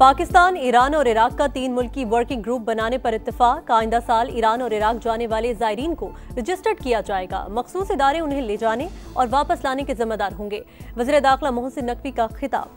Pakistan, Iran और Iraq का 3 मुल्की वर्किंग ग्रुप बनाने पर इत्तेफाक। आइंदा साल ईरान और इराक जाने वाले ज़ायरीन को रजिस्टर्ड किया जाएगा। मखसूस इदारे उन्हें ले जाने और वापस लाने के जिम्मेदार होंगे। वज़ीर दाखिला मोहसिन नकवी का खिताब।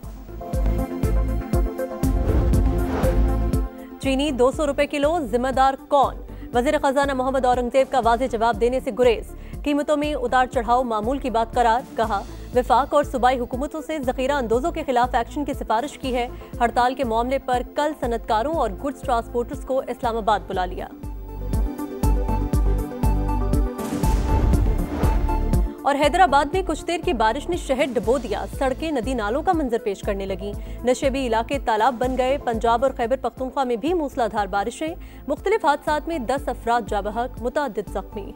चीनी 200 रुपए किलो, जिम्मेदार कौन? वज़ीर खजाना मोहम्मद औरंगजेब का वाज़ेह जवाब देने से गुरेज। कीमतों में उतार चढ़ाव मामूल की बात करार। कहा वफाक और सूबाई हुकूमतों से ज़ख़ीरा अंदोज़ों के खिलाफ एक्शन की सिफारिश की है। हड़ताल के मामले पर कल सनतकारों और गुड्स ट्रांसपोर्टर्स को इस्लामाबाद बुला लिया। और हैदराबाद में कुछ देर की बारिश ने शहर डुबो दिया। सड़कें नदी नालों का मंजर पेश करने लगी। नशेबी इलाके तालाब बन गए। पंजाब और खैबर पख्तूनख्वा में भी मूसलाधार बारिशें। मुख्तलिफ हादसात में 10 अफराद जाबहक, मुतअद्दिद जख्मी।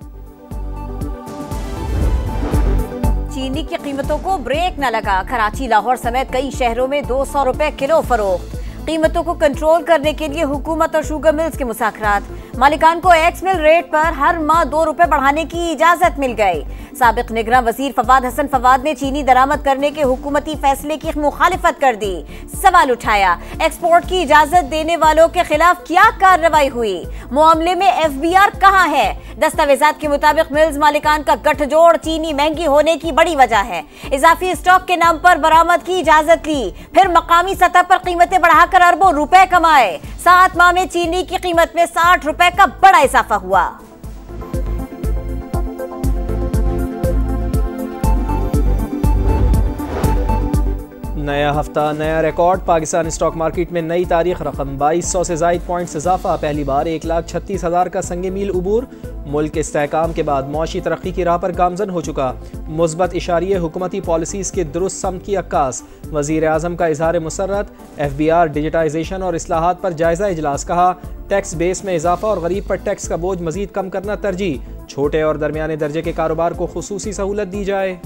चीनी की कीमतों को ब्रेक न लगा। कराची, लाहौर समेत कई शहरों में 200 रुपए किलो फरोख्त। कीमतों को कंट्रोल करने के लिए हुकूमत और शुगर मिल्स के मुज़ाकरात। मालिकान को एक्स मिल रेट पर हर माह 2 रुपए बढ़ाने की इजाजत मिल गई। साबिक निगरान वजीर फवाद हसन फवाद ने चीनी दरामद करने के हुकूमती फैसले की मुखालिफत कर दी। सवाल उठाया, एक्सपोर्ट की इजाजत देने वालों के खिलाफ क्या कार्रवाई हुई? मामले में FBR कहां है? दस्तावेजात के मुताबिक मिल्स मालिकान का गठजोड़ चीनी महंगी होने की बड़ी वजह है। इजाफी स्टॉक के नाम पर बरामद की इजाजत ली, फिर मकामी सतह पर कीमतें बढ़ाकर अरबों रुपए कमाए। 7 माह में चीनी की कीमत में 60 रुपए का बड़ा इजाफा हुआ। नया हफ्ता, नया रिकॉर्ड। पाकिस्तान स्टॉक मार्केट में नई तारीख रकम 2200 से ज़ायद पॉइंट्स इजाफा। पहली बार 1,36,000 का संग मील उबूर। मुल्क इस्तेहकाम के बाद मौशी तरक्की की राह पर गामजन हो चुका। मुस्बत इशारिये हुकूमती पॉलिसीज़ के दुरुस्त सम की अक्कास। वज़ीर आज़म का इजहार मुसर्रत। FBR, डिजिटाइजेशन और इस्लाहात पर जायजा इजलास। कहा टैक्स बेस में इजाफा और गरीब पर टैक्स का बोझ मजीद कम करना तरजीह। छोटे और दरमियाने दर्जे के कारोबार को खुसूसी सहूलत दी जाए।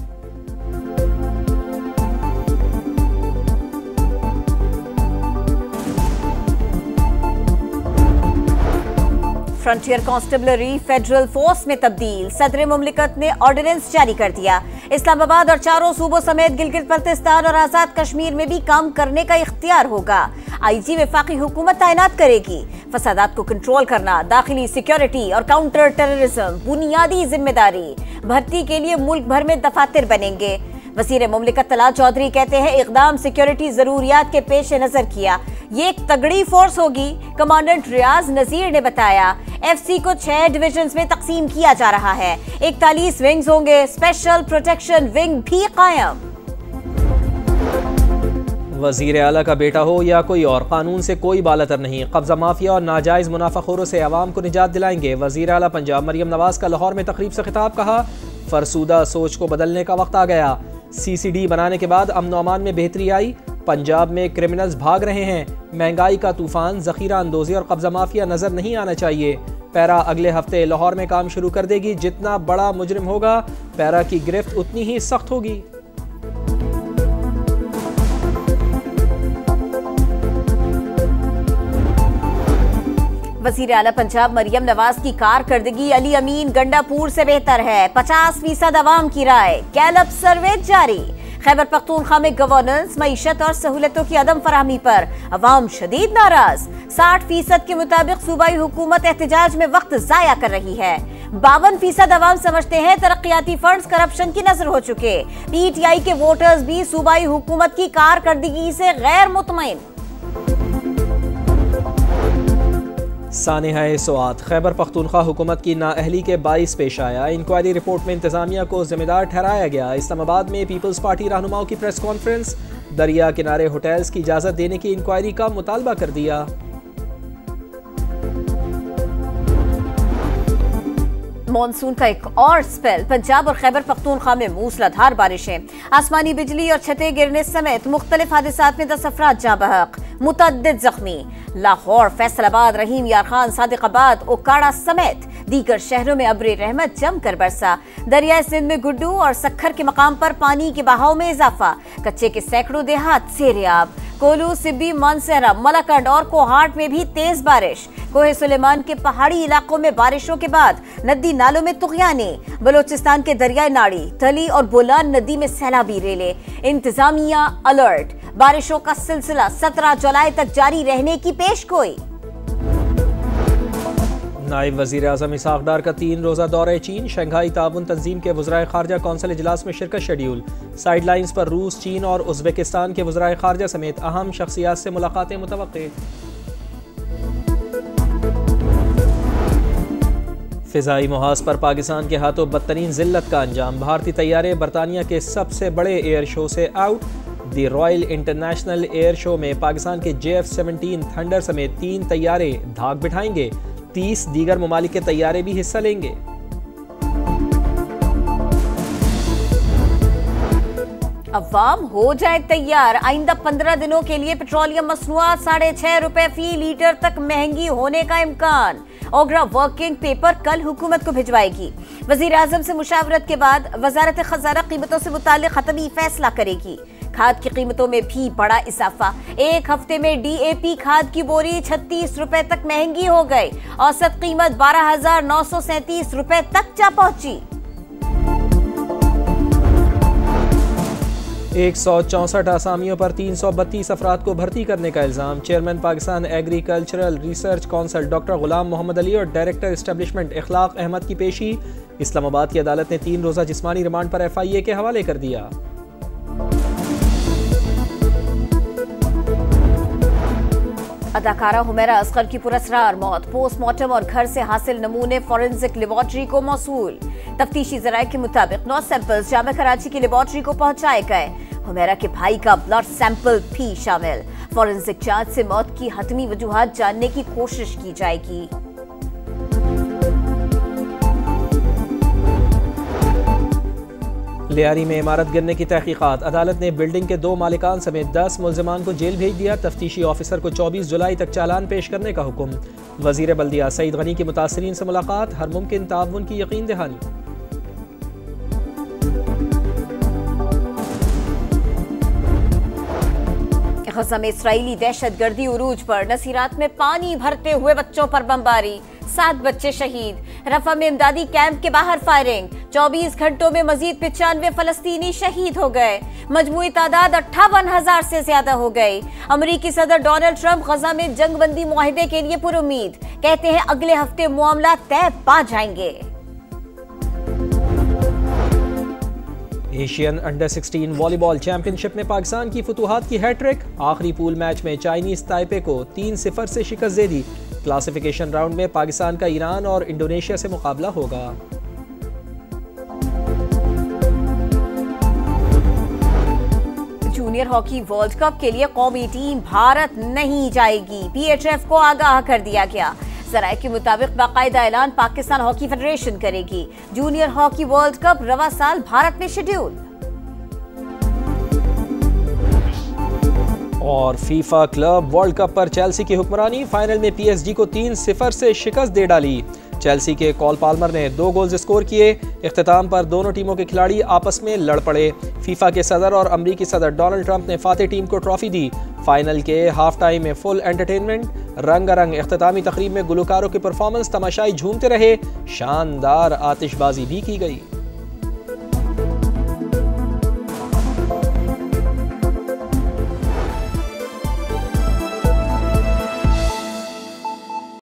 फ्रंटियर कांस्टेबलरी फेडरल फोर्स में तब्दील। सदर मुमलिकत ने ऑर्डिनेंस जारी कर दिया। इस्लामाबाद और चारों सूबों समेत गिलगित बल्तिस्तान और आजाद कश्मीर में भी काम करने का इख्तियार होगा। IG वफाकी हुकूमत तैनात करेगी। फसादात को कंट्रोल करना, दाखिली सिक्योरिटी और काउंटर टेररिज्म बुनियादी जिम्मेदारी। भर्ती के लिए मुल्क भर में दफातर बनेंगे। वज़ीर मुमलिकत तलाल चौधरी कहते हैं इक़दाम सिक्योरिटी जरूरियात के पेश नजर किया। ये एक तगड़ी फोर्स होगी। कमांडेंट रियाज नजीर ने बताया FC को 6 डिविजन्स में तकसीम किया जा रहा है। 41 विंग्स होंगे। स्पेशल प्रोटेक्शन विंग भी कायम। वज़ीर आला का बेटा हो या कोई और, कानून से कोई बालतर नहीं। कब्जा माफिया और नाजायज मुनाफाखोरों से आवाम को निजात दिलाएंगे। वज़ीर आला पंजाब मरियम नवाज का लाहौर में तकरीब से खिताब। कहा फरसूदा सोच को बदलने का वक्त आ गया। CCD बनाने के बाद अमन अमान में बेहतरी आई। पंजाब में क्रिमिनल्स भाग रहे हैं। महंगाई का तूफान, ज़ख़ीरा अंदोज़ी और कब्जा माफिया नजर नहीं आना चाहिए। पैरा अगले हफ्ते लाहौर में काम शुरू कर देगी। जितना बड़ा मुजरिम होगा, पैरा की गिरफ्त उतनी ही सख्त होगी। वज़ीर आला पंजाब मरियम नवाज की कारकर्दगी अली अमीन गंडापुर से बेहतर है। 50% अवाम की राय। गैलप सर्वे जारी। खैबर पख्तूनख्वा में गवर्नेंस, मईशत और सहूलतों की अदम फराहमी पर अवाम शदीद नाराज। 60% के मुताबिक सूबाई हुकूमत एहतजाज में वक्त जाया कर रही है। 52% अवाम समझते हैं तरक्याती फंड्स करप्शन की नजर हो चुके। PTI के वोटर्स भी सूबाई हुकूमत की कारकर्दगी से गैर मुतमईन। सानिहाए सुआत। खैबर पख्तूनख्वा हुकूमत की नाअहली के 22 पेश आया। इंक्वायरी रिपोर्ट में इंतजामिया को जिम्मेदार ठहराया गया। इस्लामाबाद में पीपल्स पार्टी रहनुमाओं की प्रेस कॉन्फ्रेंस। दरिया किनारे होटल्स की इजाज़त देने की इंक्वायरी का मुतालबा कर दिया। मॉनसून का एक और स्पेल। पंजाब और खैबर पख्तूनख्वा में मूसलाधार बारिशें। आसमानी बिजली और छतें गिरने समेत मुख्तलिफ हादसात में 10 अफराद जाँ बहक, मुतअद्दिद जख्मी। लाहौर, फैसलाबाद, रहीम यार खान, सादिकाबाद, ओकाड़ा समेत दीगर शहरों में अब्रे रहमत जमकर बरसा। दरियाई सिंध में गुड्डू और सखर के मकाम पर पानी के बहाव में इजाफा। कच्चे के सैकड़ों देहात सेरेआब। कोलू, सिब्बी, मानसहरा, मलाकंड और कोहाट में भी तेज बारिश। कोहे सुलेमान के पहाड़ी इलाकों में बारिशों के बाद नदी नालों में तुगयाने। बलोचिस्तान के दरियाई नाड़ी, तली और बोलान नदी में सैलाबी रेले। इंतजामिया अलर्ट। बारिशों का सिलसिला 17 जुलाई तक जारी रहने की पेशगोई। नायब वज़ीर आज़म इसहाक डार का 3 रोज़ा दौरे चीन। शंघाई ताउन तंजीम के वज़राए ख़ारजा कौंसिल इजलास में शिरकत शेड्यूल। साइड लाइन्स पर रूस, चीन और उज़्बेकिस्तान के वज़राए ख़ारजा समेत अहम शख्सियात से मुलाकातें मुतवक्के। फ़िज़ाई मुहाज पर पाकिस्तान के हाथों बदतरीन जिल्लत का अंजाम। भारतीय तैयारे बरतानिया के सबसे बड़े एयर शो से आउट। दी रॉयल इंटरनेशनल एयर शो में पाकिस्तान के JF-17 थंडर समेत 3 तैयारे धाक बिठाएंगे। 30 दीगर ममालिक के तैयारे भी हिस्सा लेंगे। अवाम हो जाए तैयार। आइंदा 15 दिनों के लिए पेट्रोलियम मसनूआत 6.5 रुपए फी लीटर तक महंगी होने का इम्कान। ओगरा वर्किंग पेपर कल हुकूमत को भिजवाएगी। वजीर आजम से मुशावरत के बाद वजारत खजाना कीमतों से मुताल्लिक खत्मी फैसला करेगी। खाद की कीमतों में भी बड़ा इजाफा। एक हफ्ते में DAP खाद की बोरी 36 रुपए तक महंगी हो गई। औसत कीमत 12,937 रुपए तक जा पहुंची। 164 आसामियों पर 332 अफराद को भर्ती करने का इल्ज़ाम। Chairman Pakistan agricultural research council doctor Ghulam Mohammad Ali और डायरेक्टर इस्टेब्लिशमेंट इखलाक अहमद की पेशी। इस्लामाबाद की अदालत ने 3 रोज़ा जिस्मानी रिमांड पर FIA के हवाले कर दिया। अदाकारा हुमैरा असगर की पुरस्कार मौत। पोस्टमार्टम और घर से हासिल नमूने फॉरेंसिक लेबॉर्ट्री को मौसूल। तफ्तीशी जराये के मुताबिक 9 सैंपल्स जामिया कराची की लेबॉर्ट्री को पहुंचाए गए। हुमैरा के भाई का ब्लड सैंपल भी शामिल। फॉरेंसिक जांच से मौत की हतमी वजूहात जानने की कोशिश की जाएगी। लियारी में इमारत गिरने की तहकीकात। अदालत ने बिल्डिंग के 2 मालिकान समेत 10 मुल्जिमान को जेल भेज दिया। तफ्तीशी ऑफिसर को 24 जुलाई तक चालान पेश करने का हुक्म। वजीर बल्दिया सईद गनी की मुतासरीन से मुलाकात। हर मुमकिन ताउन की यकीन दहानी। गज़ा में इसराइली दहशतगर्दी उरूज पर। नसीरात में पानी भरते हुए बच्चों पर बमबारी। 7 बच्चे शहीद। रफा में इमदादी कैंप के बाहर फायरिंग। 24 घंटों में मजीद 95 फलस्तीनी शहीद हो गए। मजमूई तादाद 58,000 से ज्यादा हो गई। अमेरिकी सदर डोनाल्ड ट्रंप गज़ा में जंगबंदी मुआहिदे के लिए पुरुमीद। कहते हैं अगले हफ्ते मामला तय पा जाएंगे। एशियन अंडर 16 वॉलीबॉल चैंपियनशिप में पाकिस्तान की फतूहात की हैट्रिक। आखिरी पूल मैच में चाइनीज ताइपे को 3-0 से शिकस्त दे दी। क्लासिफिकेशन राउंड में पाकिस्तान का ईरान और इंडोनेशिया से मुकाबला होगा। जूनियर हॉकी वर्ल्ड कप के लिए कौमी टीम भारत नहीं जाएगी। PHF को आगाह कर दिया गया। जराये के मुताबिक बाकायदा ऐलान पाकिस्तान हॉकी फेडरेशन करेगी। जूनियर हॉकी वर्ल्ड कप रवा साल भारत में शेड्यूल। और फीफा क्लब वर्ल्ड कप पर चेल्सी की हुक्मरानी। फाइनल में PSG को 3-0 से शिकस्त दे डाली। चेल्सी के कॉल पाल्मर ने 2 गोल्स स्कोर किए। इख्तिताम पर दोनों टीमों के खिलाड़ी आपस में लड़ पड़े। फीफा के सदर और अमरीकी सदर डोनाल्ड ट्रंप ने फातेह टीम को ट्रॉफी दी। फाइनल के हाफ टाइम में फुल एंटरटेनमेंट। रंगारंग इख्तितामी तकरीब में गुलकारों की परफॉर्मेंस। तमाशाई झूमते रहे। शानदार आतिशबाजी भी की गई।